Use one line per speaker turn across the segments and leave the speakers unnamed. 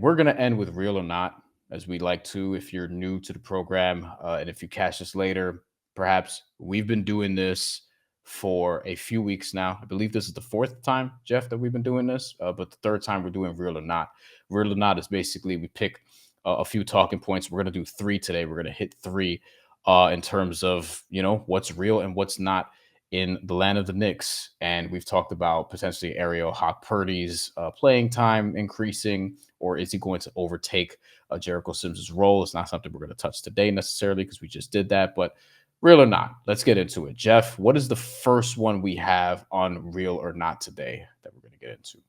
we're going to end with real or not, as we like to. If you're new to the program, and if you catch us later, perhaps we've been doing this for a few weeks now. I believe this is the fourth time, Jeff, that we've been doing this, but the third time we're doing real or not. Real or not is basically we pick a few talking points. We're going to do three today. We're going to hit three in terms of, what's real and what's not in the land of the Knicks. And we've talked about potentially Ariel Hawk Purdy's playing time increasing, or is he going to overtake Jericho Sims' role? It's not something we're going to touch today necessarily because we just did that, but real or not, let's get into it. Jeff, what is the first one we have on real or not today that we're going to get into?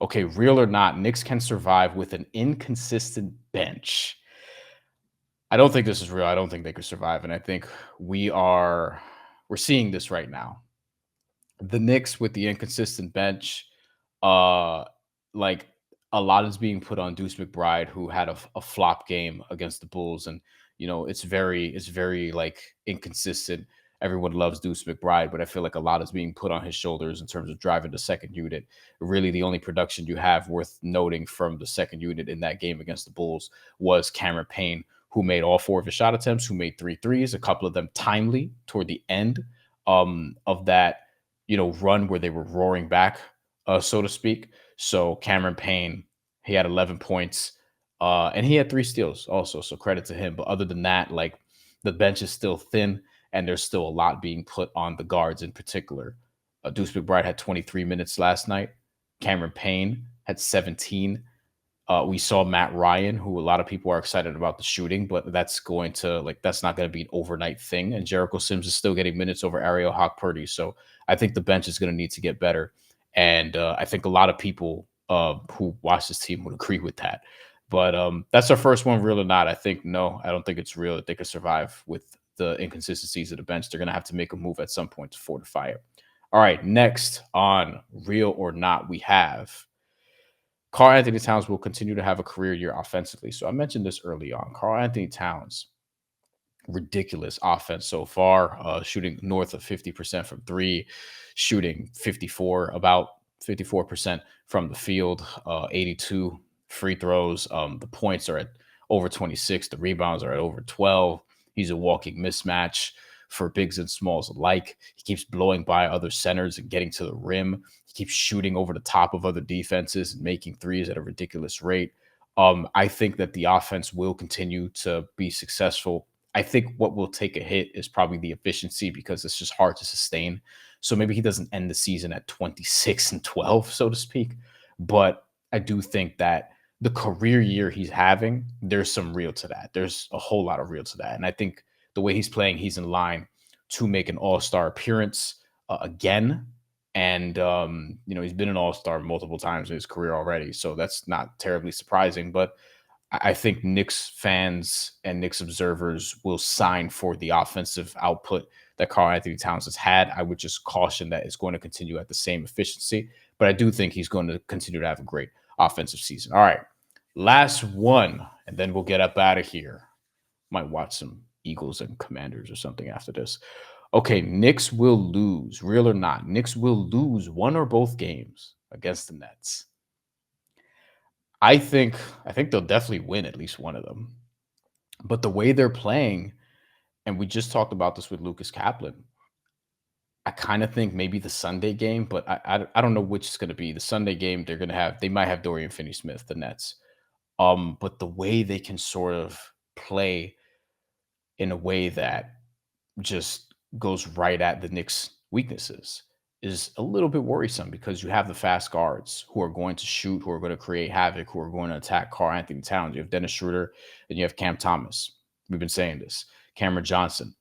Okay, real or not, Knicks can survive with an inconsistent bench. I don't think this is real. I don't think they could survive, and I think we're seeing this right now. The Knicks with the inconsistent bench, uh, like a lot is being put on Deuce McBride, who had a flop game against the Bulls, and it's very like inconsistent. Everyone loves Deuce McBride, but I feel like a lot is being put on his shoulders in terms of driving the second unit. Really, the only production you have worth noting from the second unit in that game against the Bulls was Cameron Payne, who made all four of his shot attempts, who made three threes, a couple of them timely toward the end of that, run where they were roaring back, so to speak. So Cameron Payne, he had 11 points, and he had three steals also. So credit to him. But other than that, like the bench is still thin, and there's still a lot being put on the guards in particular. Deuce McBride had 23 minutes last night. Cameron Payne had 17. We saw Matt Ryan, who a lot of people are excited about the shooting, but that's not going to be an overnight thing. And Jericho Sims is still getting minutes over Ariel Hawk Purdy. So I think the bench is going to need to get better. And I think a lot of people who watch this team would agree with that. But that's our first one, real or not. I think, no, I don't think it's real that they could survive with the inconsistencies of the bench. They're going to have to make a move at some point to fortify it. All right, next on real or not, we have Karl-Anthony Towns will continue to have a career year offensively. So I mentioned this early on. Karl-Anthony Towns, ridiculous offense so far, shooting north of 50% from three, shooting about 54% from the field, 82 free throws. The points are at over 26. The rebounds are at over 12. He's a walking mismatch for bigs and smalls alike. He keeps blowing by other centers and getting to the rim. He keeps shooting over the top of other defenses and making threes at a ridiculous rate. I think that the offense will continue to be successful. I think what will take a hit is probably the efficiency because it's just hard to sustain. So maybe he doesn't end the season at 26-12, so to speak. But I do think that the career year he's having, there's some real to that. There's a whole lot of real to that. And I think the way he's playing, he's in line to make an all-star appearance again. And, he's been an all-star multiple times in his career already. So that's not terribly surprising. But I think Knicks fans and Knicks observers will sign for the offensive output that Karl-Anthony Towns has had. I would just caution that it's going to continue at the same efficiency. But I do think he's going to continue to have a great offensive season. All right, last one, and then we'll get up out of here. Might watch some Eagles and Commanders or something after this. Okay, Knicks will lose, real or not. Knicks will lose one or both games against the Nets. I think they'll definitely win at least one of them. But the way they're playing, and we just talked about this with Lucas Kaplan, I kind of think maybe the Sunday game, but I don't know which it's going to be. The Sunday game, they might have Dorian Finney-Smith, the Nets. But the way they can sort of play in a way that just goes right at the Knicks' weaknesses is a little bit worrisome because you have the fast guards who are going to shoot, who are going to create havoc, who are going to attack Karl-Anthony Towns. You have Dennis Schroeder and you have Cam Thomas. We've been saying this. Cameron Johnson.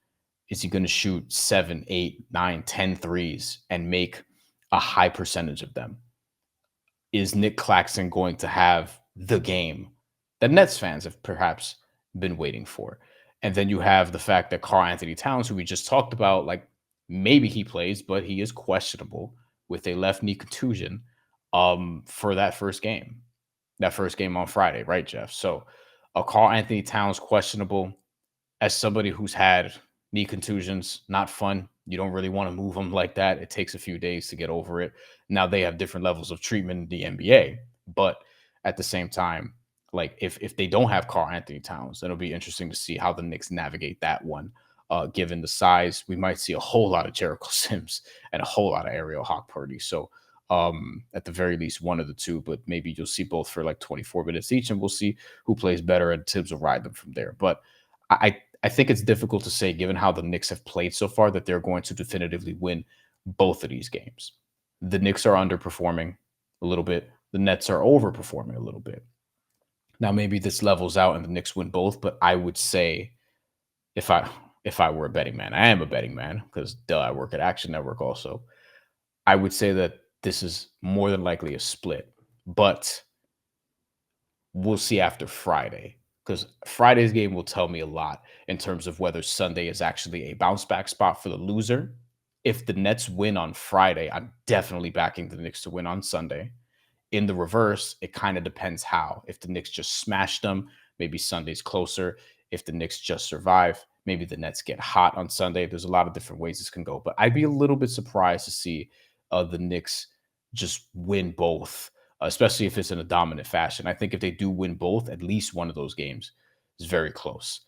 Is he going to shoot 7, 8, 9, 10 threes and make a high percentage of them? Is Nick Claxton going to have the game that Nets fans have perhaps been waiting for? And then you have the fact that Karl-Anthony Towns, who we just talked about, like maybe he plays, but he is questionable with a left knee contusion for that first game on Friday, right, Jeff? So Karl-Anthony Towns questionable. As somebody who's had knee contusions, not fun. You don't really want to move them like that. It takes a few days to get over it. Now they have different levels of treatment in the NBA, but at the same time, like if they don't have Karl-Anthony Towns, then it'll be interesting to see how the Knicks navigate that one. Given the size, we might see a whole lot of Jericho Sims and a whole lot of Ariel Hawk Purdy. So at the very least, one of the two, but maybe you'll see both for like 24 minutes each, and we'll see who plays better, and Tibbs will ride them from there. But I think it's difficult to say, given how the Knicks have played so far, that they're going to definitively win both of these games. The Knicks are underperforming a little bit. The Nets are overperforming a little bit. Now, maybe this levels out and the Knicks win both, but I would say if I if I were a betting man, I am a betting man because duh, I work at Action Network also. I would say that this is more than likely a split, but we'll see after Friday because Friday's game will tell me a lot in terms of whether Sunday is actually a bounce back spot for the loser. If the Nets win on Friday, I'm definitely backing the Knicks to win on Sunday. In the reverse, it kind of depends how. If the Knicks just smash them, maybe Sunday's closer. If the Knicks just survive, maybe the Nets get hot on Sunday. There's a lot of different ways this can go, but I'd be a little bit surprised to see the Knicks just win both, especially if it's in a dominant fashion. I think if they do win both, at least one of those games is very close.